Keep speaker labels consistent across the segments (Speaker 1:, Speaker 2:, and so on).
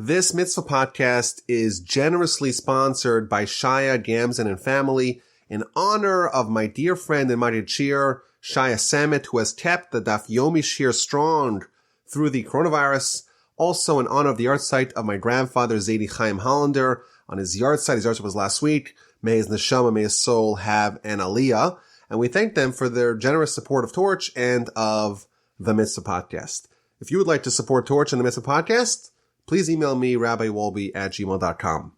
Speaker 1: This mitzvah podcast is generously sponsored by Shaya Gamzin and family in honor of my dear friend and my cheer, Shaya Samet, who has kept the Daf Yomi Shir strong through the coronavirus. Also in honor of the yard site of my grandfather, Zaidi Chaim Hollander, on his yard site. His yard site was last week. May his neshama, may his soul have an aliyah. And we thank them for their generous support of Torch and of the Mitzvah Podcast. If you would like to support Torch and the Mitzvah Podcast, please email me, rabbiwolbe@gmail.com.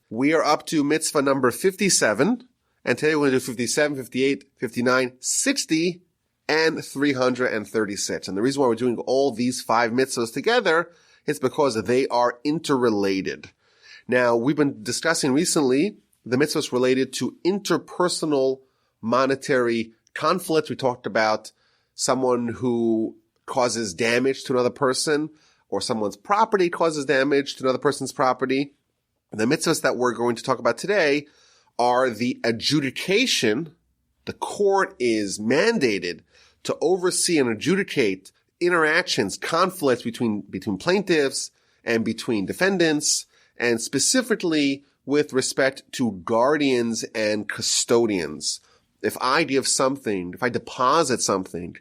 Speaker 1: We are up to mitzvah number 57, and today we're going to do 57, 58, 59, 60, and 336. And the reason why we're doing all these 5 mitzvahs together is because they are interrelated. Now, we've been discussing recently the mitzvahs related to interpersonal monetary conflict. We talked about someone who causes damage to another person, or someone's property causes damage to another person's property. The mitzvahs that we're going to talk about today are the adjudication. The court is mandated to oversee and adjudicate interactions, conflicts between plaintiffs and between defendants, and specifically with respect to guardians and custodians. If I deposit something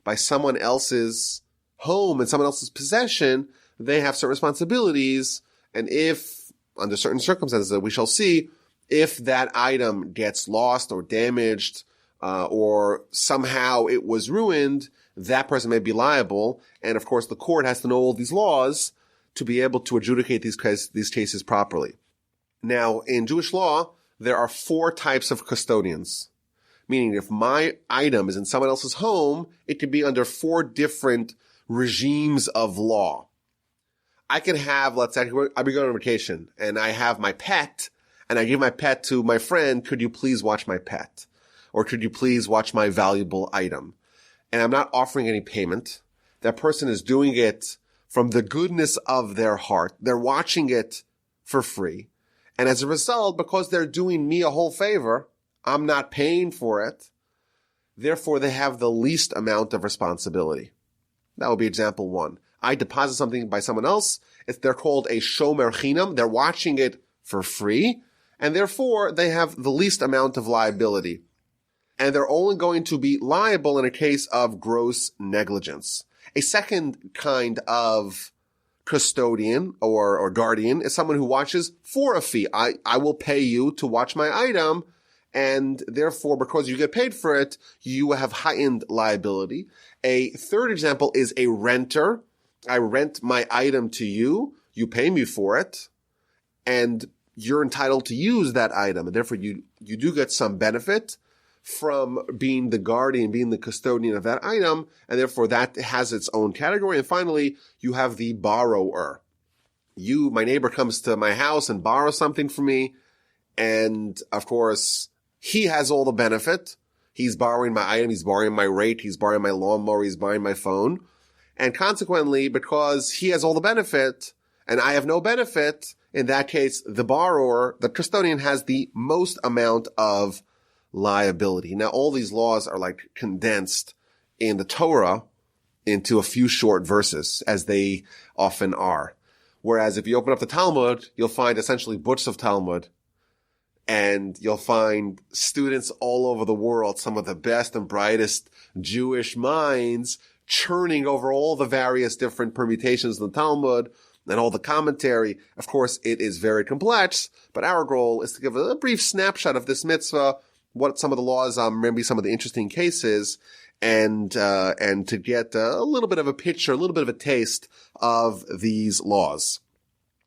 Speaker 1: by someone else's home and someone else's possession, they have certain responsibilities. And if, under certain circumstances that we shall see, if that item gets lost or damaged, or somehow it was ruined, that person may be liable. And of course, the court has to know all these laws to be able to adjudicate these cases properly. Now, in Jewish law, there are 4 types of custodians. Meaning, if my item is in someone else's home, it could be under 4 different regimes of law. I could have, let's say, I'll be going on vacation, and I have my pet, and I give my pet to my friend, could you please watch my pet? Or could you please watch my valuable item? And I'm not offering any payment. That person is doing it from the goodness of their heart. They're watching it for free. And as a result, because they're doing me a whole favor, I'm not paying for it. Therefore, they have the least amount of responsibility. That would be example 1. I deposit something by someone else. They're called a shomer chinam. They're watching it for free. And therefore, they have the least amount of liability. And they're only going to be liable in a case of gross negligence. A second kind of custodian or guardian is someone who watches for a fee. I will pay you to watch my item, and therefore, because you get paid for it, you have heightened liability. A third example is a renter. I rent my item to you. You pay me for it, and you're entitled to use that item. And therefore, you do get some benefit from being the guardian, being the custodian of that item, and therefore that has its own category. And finally, you have the borrower. My neighbor comes to my house and borrows something from me, and of course, he has all the benefit. He's borrowing my item, he's borrowing my rake, he's borrowing my lawnmower, he's borrowing my phone. And consequently, because he has all the benefit and I have no benefit, in that case, the borrower, the custodian, has the most amount of liability. Now, all these laws are like condensed in the Torah into a few short verses, as they often are. Whereas if you open up the Talmud, you'll find essentially books of Talmud, and you'll find students all over the world, some of the best and brightest Jewish minds, churning over all the various different permutations of the Talmud and all the commentary. Of course, it is very complex, but our goal is to give a brief snapshot of this mitzvah, what some of the laws are, maybe some of the interesting cases, and to get a little bit of a picture, a little bit of a taste of these laws.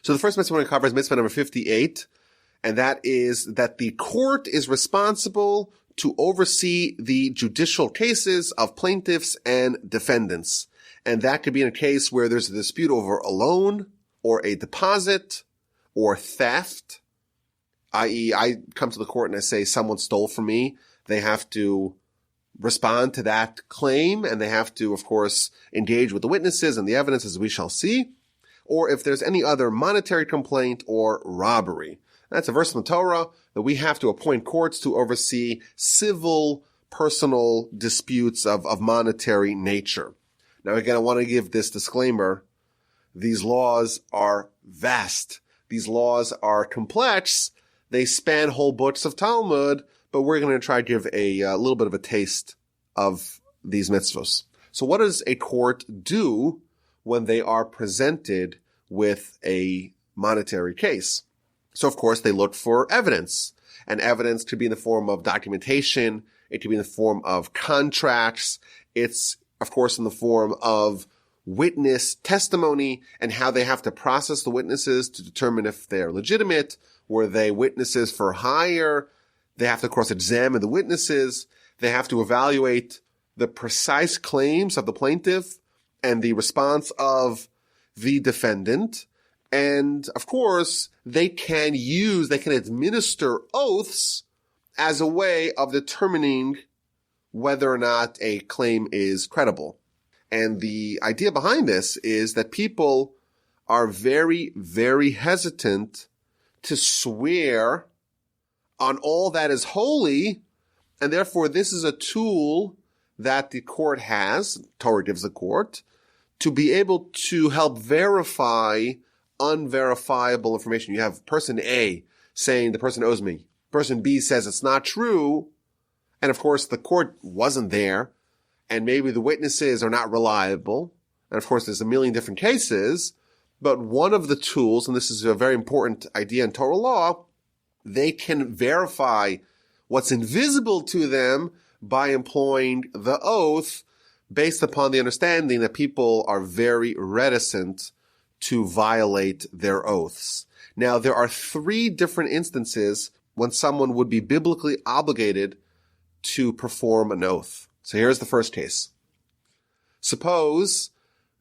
Speaker 1: So the first mitzvah we're going to cover is mitzvah number 58, and that is that the court is responsible to oversee the judicial cases of plaintiffs and defendants. And that could be in a case where there's a dispute over a loan or a deposit or theft, i.e. I come to the court and I say someone stole from me. They have to respond to that claim, and they have to, of course, engage with the witnesses and the evidence, as we shall see. Or if there's any other monetary complaint or robbery. That's a verse in the Torah that we have to appoint courts to oversee civil, personal disputes of monetary nature. Now, again, I want to give this disclaimer These laws are vast. These laws are complex. They span whole books of Talmud, but we're going to try to give a little bit of a taste of these mitzvos. So what does a court do when they are presented with a monetary case? So of course they look for evidence, and evidence could be in the form of documentation. It could be in the form of contracts. It's of course in the form of witness testimony and how they have to process the witnesses to determine if they're legitimate. Were they witnesses for hire? They have to cross-examine the witnesses. They have to evaluate the precise claims of the plaintiff and the response of the defendant. And of course, they can administer oaths as a way of determining whether or not a claim is credible. And the idea behind this is that people are very, very hesitant to swear on all that is holy, and therefore this is a tool that the court has, Torah gives the court, to be able to help verify unverifiable information. You have person A saying the person owes me. Person B says it's not true. And of course, the court wasn't there, and maybe the witnesses are not reliable. And of course, there's a million different cases. But one of the tools, and this is a very important idea in Torah law, they can verify what's invisible to them by employing the oath based upon the understanding that people are very reticent to violate their oaths. Now, there are 3 different instances when someone would be biblically obligated to perform an oath. So here's the first case. Suppose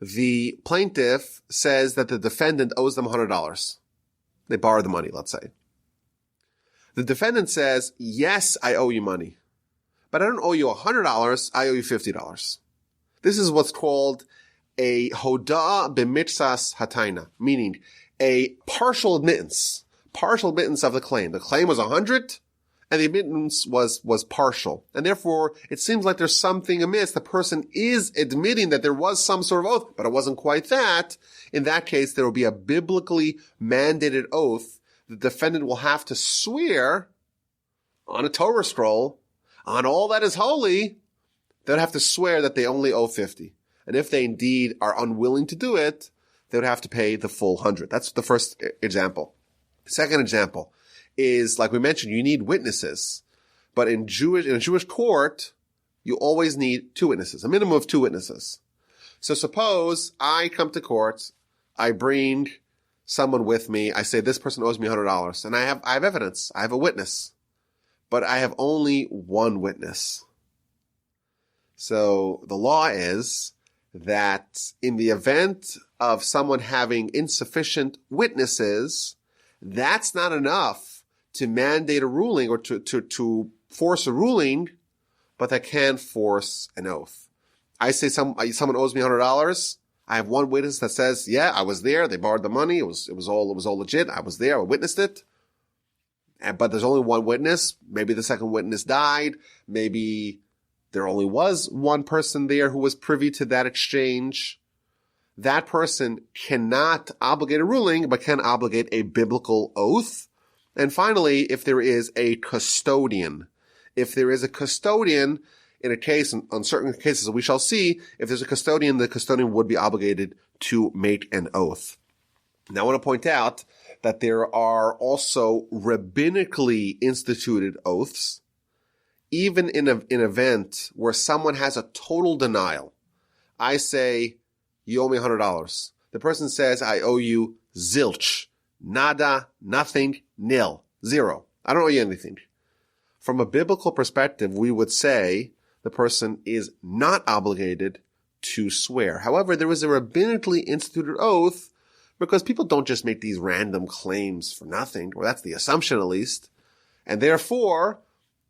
Speaker 1: the plaintiff says that the defendant owes them $100. They borrowed the money, let's say. The defendant says, yes, I owe you money, but I don't owe you $100, I owe you $50. This is what's called a hoda'ah b'mitzas hataina, meaning a partial admittance of the claim. The claim was 100, and the admittance was partial. And therefore, it seems like there's something amiss. The person is admitting that there was some sort of oath, but it wasn't quite that. In that case, there will be a biblically mandated oath. The defendant will have to swear on a Torah scroll on all that is holy. They'll have to swear that they only owe 50. And if they indeed are unwilling to do it, they would have to pay the full 100. That's the first example. The second example is, like we mentioned, you need witnesses. But in a Jewish court, you always need 2 witnesses, a minimum of 2 witnesses. So suppose I come to court, I bring someone with me, I say this person owes me $100, and I have evidence, I have a witness, but I have only 1 witness. So the law is that in the event of someone having insufficient witnesses, that's not enough to mandate a ruling or to force a ruling, but that can force an oath. I say someone owes me $100. I have 1 witness that says, yeah, I was there. They borrowed the money. It was all legit. I was there. I witnessed it. But there's only 1 witness. Maybe the second witness died. Maybe there only was 1 person there who was privy to that exchange. That person cannot obligate a ruling, but can obligate a biblical oath. And finally, if there is a custodian, in a case, on certain cases we shall see, if there's a custodian, the custodian would be obligated to make an oath. Now I want to point out that there are also rabbinically instituted oaths, even in an event where someone has a total denial. I say, you owe me $100. The person says, I owe you zilch, nada, nothing, nil, 0. I don't owe you anything. From a biblical perspective, we would say the person is not obligated to swear. However, there is a rabbinically instituted oath because people don't just make these random claims for nothing, or that's the assumption at least. And therefore,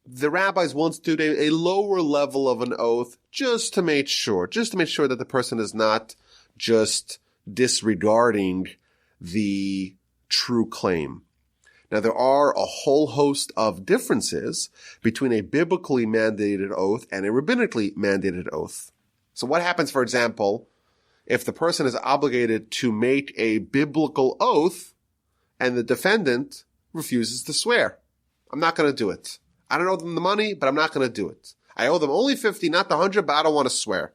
Speaker 1: the rabbis will institute a lower level of an oath just to make sure that the person is not just disregarding the true claim. Now, there are a whole host of differences between a biblically mandated oath and a rabbinically mandated oath. So what happens, for example, if the person is obligated to make a biblical oath and the defendant refuses to swear. I'm not going to do it. I don't owe them the money, but I'm not going to do it. I owe them only 50, not the 100, but I don't want to swear.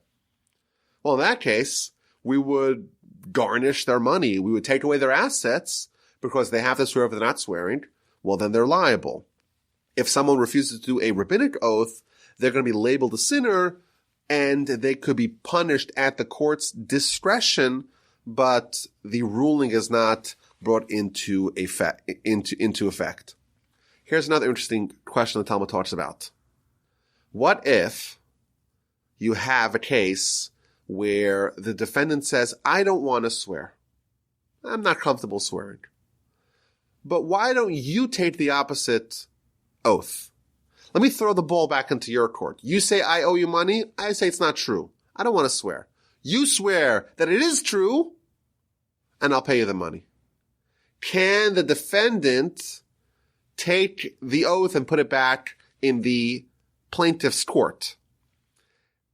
Speaker 1: Well, in that case, we would garnish their money. We would take away their assets because they have to swear if they're not swearing. Well, then they're liable. If someone refuses to do a rabbinic oath, they're going to be labeled a sinner and they could be punished at the court's discretion, but the ruling is not brought into effect. Here's another interesting question the Talmud talks about. What if you have a case where the defendant says, I don't want to swear. I'm not comfortable swearing. But why don't you take the opposite oath? Let me throw the ball back into your court. You say I owe you money. I say it's not true. I don't want to swear. You swear that it is true, and I'll pay you the money. Can the defendant take the oath and put it back in the plaintiff's court?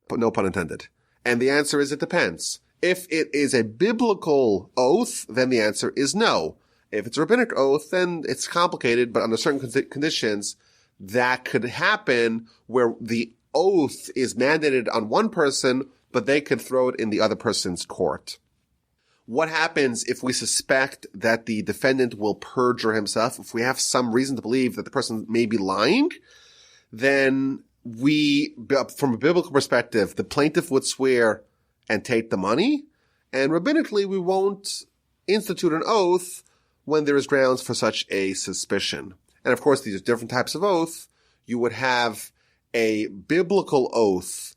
Speaker 1: But no pun intended. And the answer is it depends. If it is a biblical oath, then the answer is no. If it's a rabbinic oath, then it's complicated, but under certain conditions, that could happen where the oath is mandated on one person, but they could throw it in the other person's court. What happens if we suspect that the defendant will perjure himself? If we have some reason to believe that the person may be lying, then from a biblical perspective, the plaintiff would swear and take the money, and rabbinically, we won't institute an oath when there is grounds for such a suspicion. And of course, these are different types of oath. You would have a biblical oath.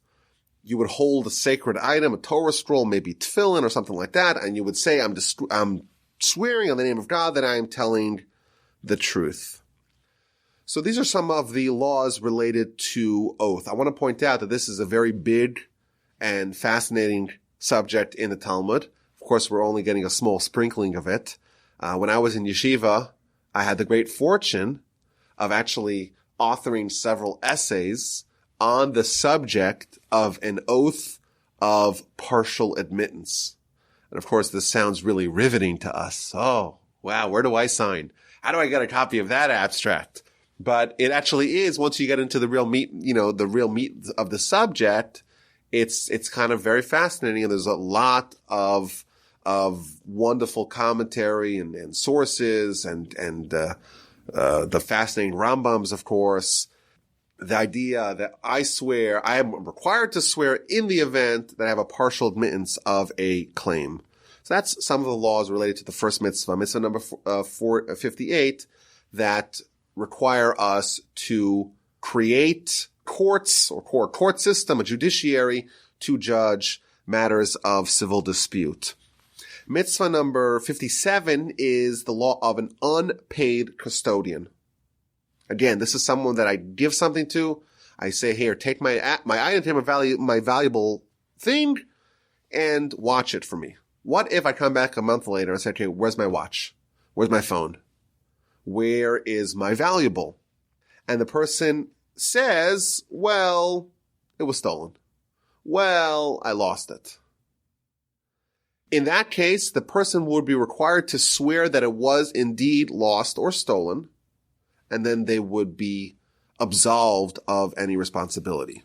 Speaker 1: You would hold a sacred item, a Torah scroll, maybe tefillin or something like that, and you would say, I'm swearing on the name of God that I am telling the truth. So these are some of the laws related to oath. I want to point out that this is a very big and fascinating subject in the Talmud. Of course, we're only getting a small sprinkling of it. When I was in yeshiva, I had the great fortune of actually authoring several essays on the subject of an oath of partial admittance. And of course, this sounds really riveting to us. Oh, wow, where do I sign? How do I get a copy of that abstract? But it actually is, once you get into the real meat, the real meat of the subject, it's kind of very fascinating. And there's a lot of wonderful commentary and sources and the fascinating Rambams, of course. The idea that I am required to swear in the event that I have a partial admittance of a claim. So that's some of the laws related to the first mitzvah, mitzvah number 458, that require us to create courts or court system, a judiciary, to judge matters of civil dispute. Mitzvah number 57 is the law of an unpaid custodian. Again, this is someone that I give something to. I say, here, take my item, my valuable thing, and watch it for me. What if I come back a month later and say, okay, where's my watch? Where's my phone? Where is my valuable? And the person says, well, it was stolen. Well, I lost it. In that case, the person would be required to swear that it was indeed lost or stolen, and then they would be absolved of any responsibility.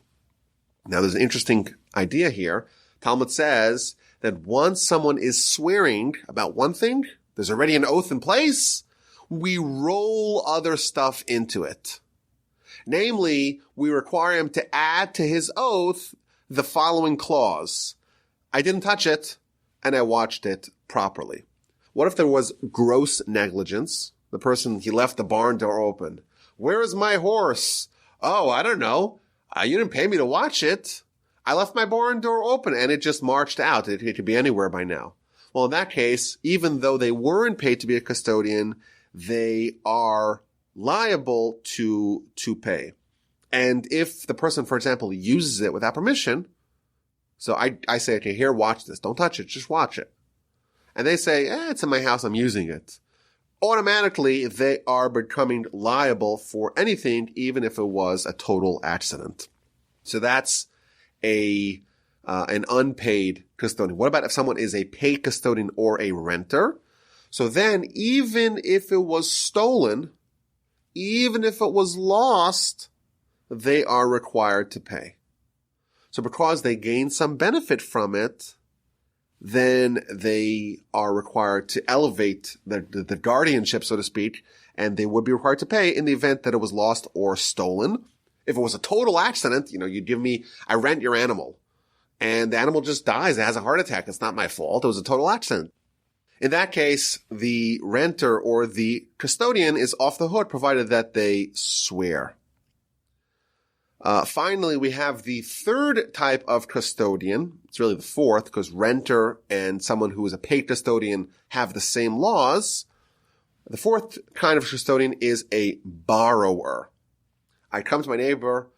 Speaker 1: Now, there's an interesting idea here. Talmud says that once someone is swearing about one thing, there's already an oath in place, we roll other stuff into it. Namely, we require him to add to his oath the following clause. I didn't touch it, and I watched it properly. What if there was gross negligence? The person, he left the barn door open. Where is my horse? Oh, I don't know. You didn't pay me to watch it. I left my barn door open and it just marched out. It could be anywhere by now. Well, in that case, even though they weren't paid to be a custodian, they are liable to pay. And if the person, for example, uses it without permission, so I say, okay, here, watch this. Don't touch it. Just watch it. And they say, it's in my house. I'm using it. Automatically, they are becoming liable for anything, even if it was a total accident. So that's a an unpaid custodian. What about if someone is a paid custodian or a renter? So then, even if it was stolen, even if it was lost, they are required to pay. So because they gain some benefit from it, then they are required to elevate the guardianship, so to speak, and they would be required to pay in the event that it was lost or stolen. If it was a total accident, I rent your animal, and the animal just dies, it has a heart attack, it's not my fault, it was a total accident. In that case, the renter or the custodian is off the hook, provided that they swear. Finally, we have the third type of custodian. It's really the fourth, because renter and someone who is a paid custodian have the same laws. The fourth kind of custodian is a borrower. I come to my neighbor,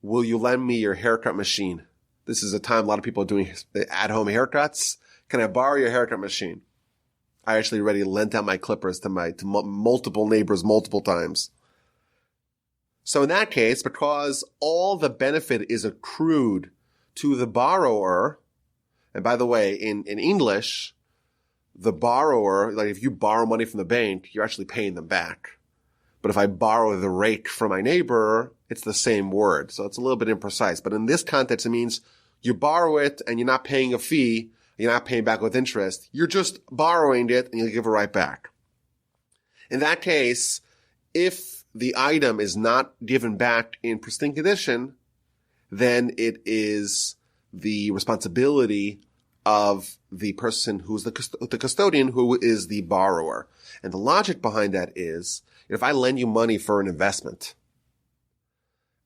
Speaker 1: will you lend me your haircut machine? This is a time a lot of people are doing at-home haircuts. Can I borrow your haircut machine? I actually already lent out my clippers to multiple neighbors multiple times. So in that case, because all the benefit is accrued to the borrower, and by the way, in English, the borrower, like if you borrow money from the bank, you're actually paying them back. But if I borrow the rake from my neighbor, it's the same word. So it's a little bit imprecise. But in this context, it means you borrow it and you're not paying a fee. You're not paying back with interest. You're just borrowing it and you'll give it right back. In that case, if the item is not given back in pristine condition, then it is the responsibility of the person who's the custodian, who is the borrower. And the logic behind that is, if I lend you money for an investment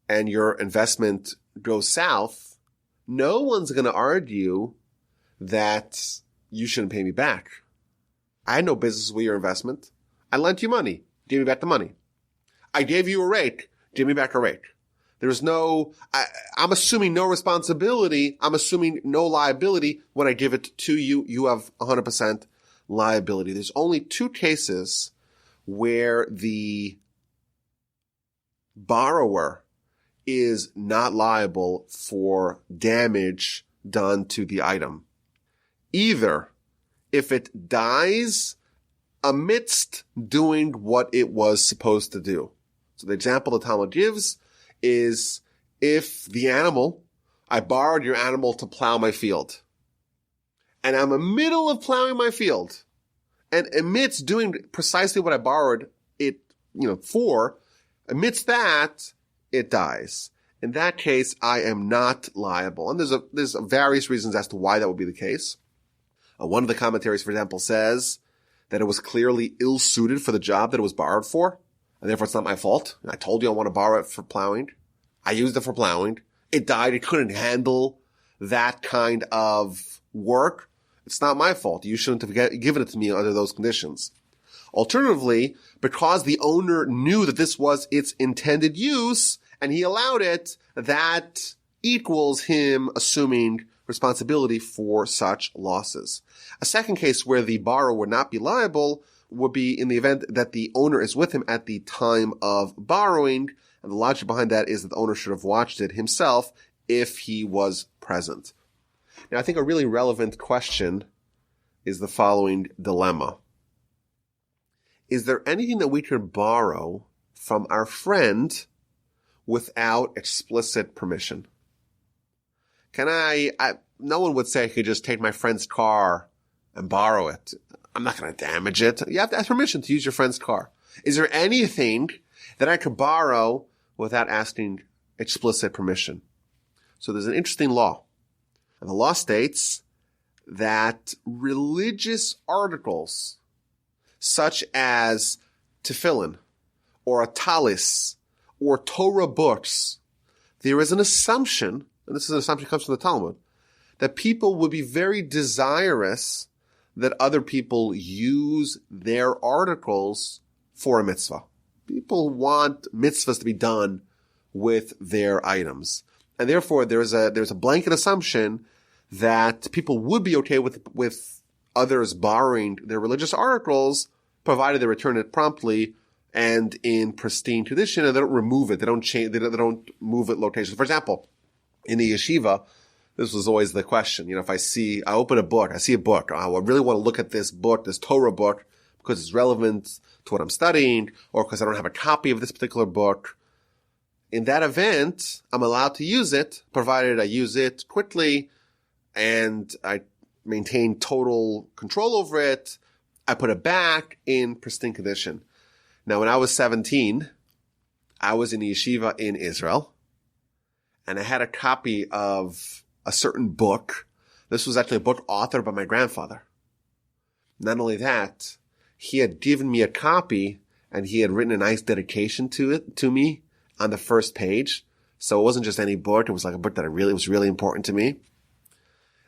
Speaker 1: and your investment goes south, no one's going to argue that you shouldn't pay me back. I had no business with your investment. I lent you money. Give me back the money. I gave you a rake. Give me back a rake. There's I'm assuming no responsibility. I'm assuming no liability. When I give it to you, you have 100% liability. There's only two cases where the borrower is not liable for damage done to the item. Either if it dies amidst doing what it was supposed to do. So the example the Talmud gives is if I borrowed your animal to plow my field, and I'm in the middle of plowing my field, and amidst doing precisely what I borrowed it, for, amidst that, it dies. In that case, I am not liable. And there's various reasons as to why that would be the case. One of the commentaries, for example, says that it was clearly ill-suited for the job that it was borrowed for, and therefore it's not my fault. I told you I want to borrow it for plowing. I used it for plowing. It died. It couldn't handle that kind of work. It's not my fault. You shouldn't have given it to me under those conditions. Alternatively, because the owner knew that this was its intended use and he allowed it, that equals him assuming responsibility for such losses. A second case where the borrower would not be liable would be in the event that the owner is with him at the time of borrowing, and the logic behind that is that the owner should have watched it himself if he was present. Now, I think a really relevant question is the following dilemma. Is there anything that we could borrow from our friend without explicit permission? No one would say I could just take my friend's car and borrow it. I'm not going to damage it. You have to ask permission to use your friend's car. Is there anything that I could borrow without asking explicit permission? So there's an interesting law. And the law states that religious articles such as tefillin or a talis or Torah books, there is an assumption, and this is an assumption that comes from the Talmud, that people would be very desirous that other people use their articles for a mitzvah. People want mitzvahs to be done with their items. And therefore, there's a blanket assumption that people would be okay with others borrowing their religious articles, provided they return it promptly and in pristine condition, and they don't remove it. They don't change. They don't move it location. For example, in the yeshiva, This was always the question. If I open a book, I see a book. I really want to look at this book, this Torah book, because it's relevant to what I'm studying, or because I don't have a copy of this particular book. In that event, I'm allowed to use it, provided I use it quickly and I maintain total control over it. I put it back in pristine condition. Now, when I was 17, I was in a yeshiva in Israel, and I had a copy of a certain book. This was actually a book authored by my grandfather. Not only that, he had given me a copy, and he had written a nice dedication to me on the first page. So it wasn't just any book. It was like a book that was really important to me.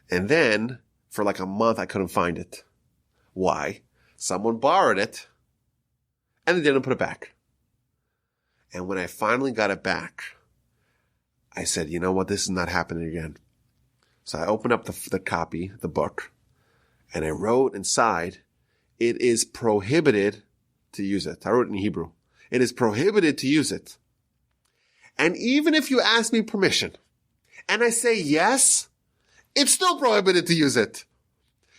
Speaker 1: And then for like a month, I couldn't find it. Why? Someone borrowed it and they didn't put it back. And when I finally got it back, I said, you know what? This is not happening again. So I opened up the copy, the book, and I wrote inside, it is prohibited to use it. I wrote it in Hebrew. It is prohibited to use it. And even if you ask me permission, and I say yes, it's still prohibited to use it.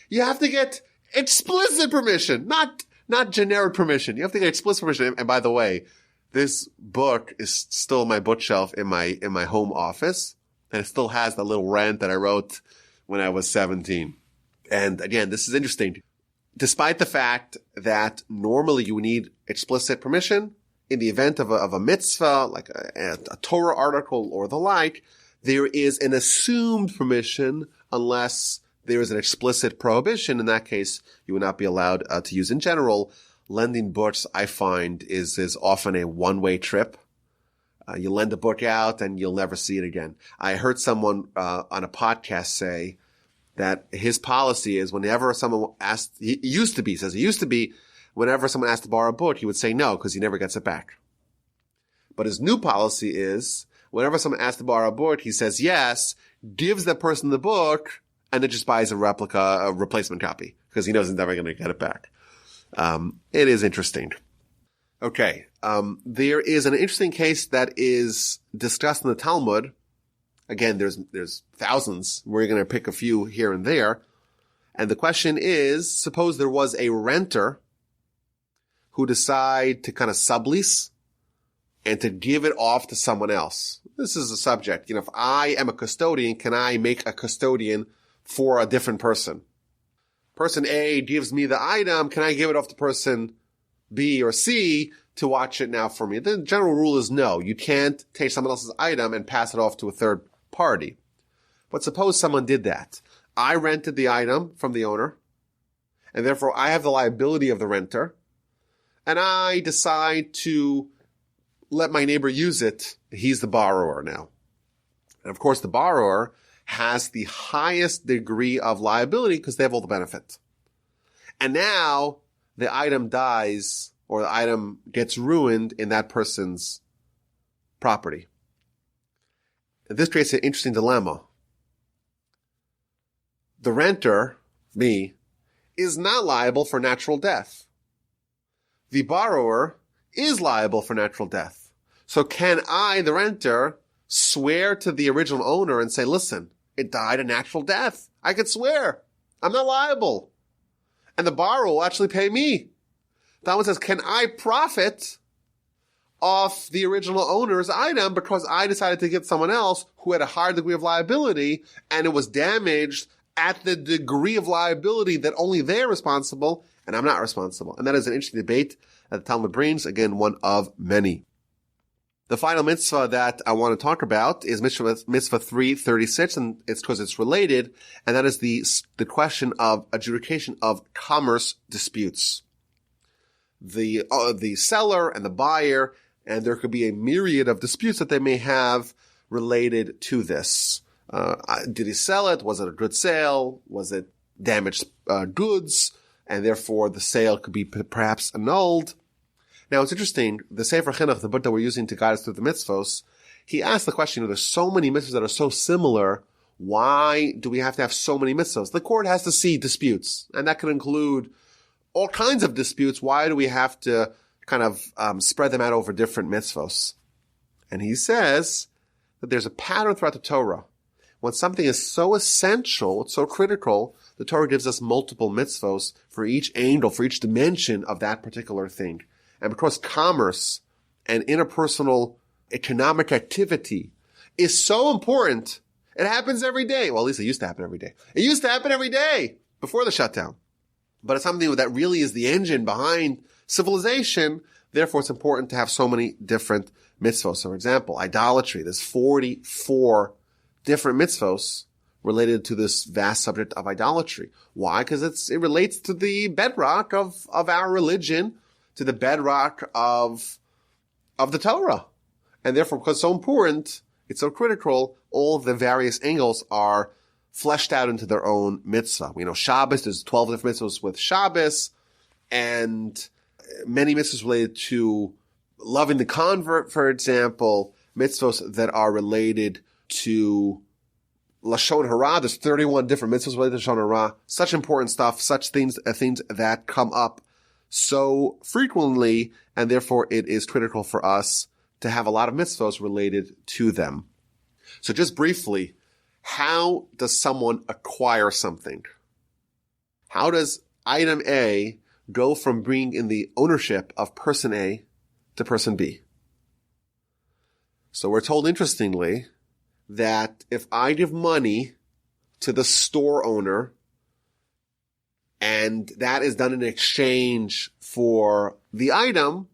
Speaker 1: You have to get explicit permission, not generic permission. You have to get explicit permission. And by the way, this book is still on my bookshelf in my home office, and it still has the little rant that I wrote when I was 17. And again, this is interesting. Despite the fact that normally you need explicit permission, in the event of a mitzvah, like a Torah article or the like, there is an assumed permission unless there is an explicit prohibition. In that case, you would not be allowed to use. In general, lending books, I find, is often a one-way trip. You lend a book out and you'll never see it again. I heard someone on a podcast say that his policy is whenever someone asked, he used to be, whenever someone asked to borrow a book, he would say no because he never gets it back. But his new policy is whenever someone asks to borrow a book, he says yes, gives that person the book, and then just buys a replacement copy because he knows he's never going to get it back. It is interesting. Okay. There is an interesting case that is discussed in the Talmud. Again, there's thousands. We're going to pick a few here and there. And the question is, suppose there was a renter who decide to kind of sublease and to give it off to someone else. This is a subject. If I am a custodian, can I make a custodian for a different person? Person A gives me the item. Can I give it off to person B or C to watch it now for me? The general rule is no. You can't take someone else's item and pass it off to a third party. But suppose someone did that. I rented the item from the owner, and therefore I have the liability of the renter, and I decide to let my neighbor use it. He's the borrower now. And of course, the borrower has the highest degree of liability because they have all the benefit. And now the item dies or the item gets ruined in that person's property. And this creates an interesting dilemma. The renter, me, is not liable for natural death. The borrower is liable for natural death. So can I, the renter, swear to the original owner and say, listen, it died a natural death. I could swear. I'm not liable. And the borrower will actually pay me. Talmud says, can I profit off the original owner's item because I decided to get someone else who had a higher degree of liability and it was damaged at the degree of liability that only they're responsible and I'm not responsible. And that is an interesting debate that the Talmud brings, again, one of many. The final mitzvah that I want to talk about is mitzvah 336, and it's because it's related, and that is the question of adjudication of commerce disputes. The seller and the buyer, and there could be a myriad of disputes that they may have related to this. Did he sell it? Was it a good sale? Was it damaged goods? And therefore the sale could be perhaps annulled. Now it's interesting, the Sefer Chinuch, the book that we're using to guide us through the mitzvos, he asked the question, there's so many mitzvahs that are so similar, why do we have to have so many mitzvahs? The court has to see disputes, and that could include all kinds of disputes. Why do we have to kind of spread them out over different mitzvos? And he says that there's a pattern throughout the Torah when something is so essential, it's so critical, the Torah gives us multiple mitzvos for each angle, for each dimension of that particular thing. And because commerce and interpersonal economic activity is so important, it happens every day. Well, at least it used to happen every day. It used to happen every day before the shutdown. But it's something that really is the engine behind civilization. Therefore, it's important to have so many different mitzvos. So, for example, idolatry. There's 44 different mitzvos related to this vast subject of idolatry. Why? Because it relates to the bedrock of our religion, to the bedrock of the Torah. And therefore, because it's so important, it's so critical, all of the various angles are fleshed out into their own mitzvah. We know Shabbos, there's 12 different mitzvahs with Shabbos, and many mitzvahs related to loving the convert, for example, mitzvahs that are related to Lashon Hara. There's 31 different mitzvahs related to Lashon Hara. Such important stuff, such things that come up so frequently, and therefore it is critical for us to have a lot of mitzvahs related to them. So just briefly, how does someone acquire something? How does item A go from being in the ownership of person A to person B? So we're told, interestingly, that if I give money to the store owner and that is done in exchange for the item,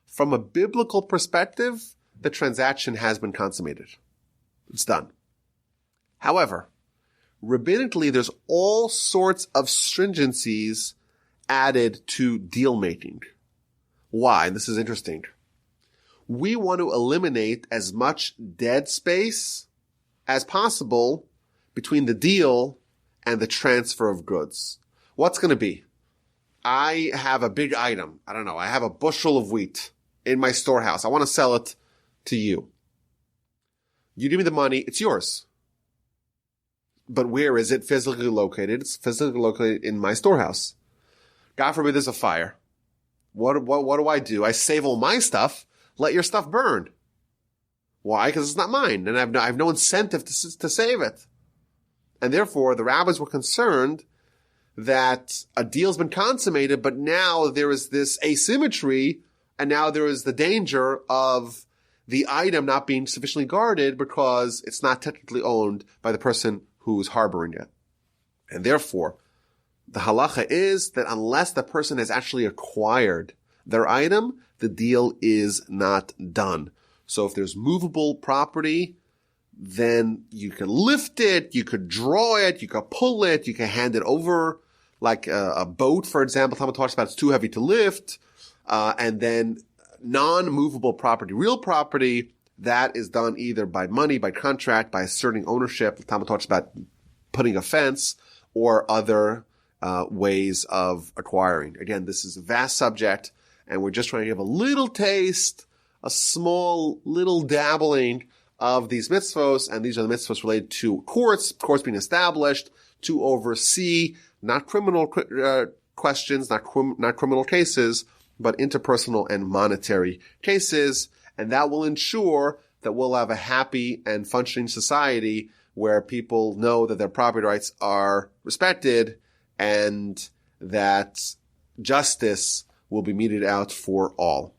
Speaker 1: from a biblical perspective, the transaction has been consummated. It's done. However, rabbinically, there's all sorts of stringencies added to deal making. Why? This is interesting. We want to eliminate as much dead space as possible between the deal and the transfer of goods. What's going to be? I have a big item. I don't know. I have a bushel of wheat in my storehouse. I want to sell it to you. You give me the money. It's yours. But where is it physically located? It's physically located in my storehouse. God forbid there's a fire. What do? I save all my stuff. Let your stuff burn. Why? Because it's not mine, and I have no incentive to save it. And therefore, the rabbis were concerned that a deal's been consummated, but now there is this asymmetry, and now there is the danger of the item not being sufficiently guarded because it's not technically owned by the person who's harboring it. And therefore, the halacha is that unless the person has actually acquired their item, the deal is not done. So if there's movable property, then you can lift it, you could draw it, you could pull it, you can hand it over, like a boat, for example. Talmud talks about it's too heavy to lift. And then non-movable property, real property, that is done either by money, by contract, by asserting ownership. Talmud talks about putting a fence or other ways of acquiring. Again, this is a vast subject, and we're just trying to give a little taste, a small little dabbling of these mitzvos, and these are the mitzvos related to courts being established to oversee not criminal questions, not criminal cases, but interpersonal and monetary cases, and that will ensure that we'll have a happy and functioning society where people know that their property rights are respected and that justice will be meted out for all.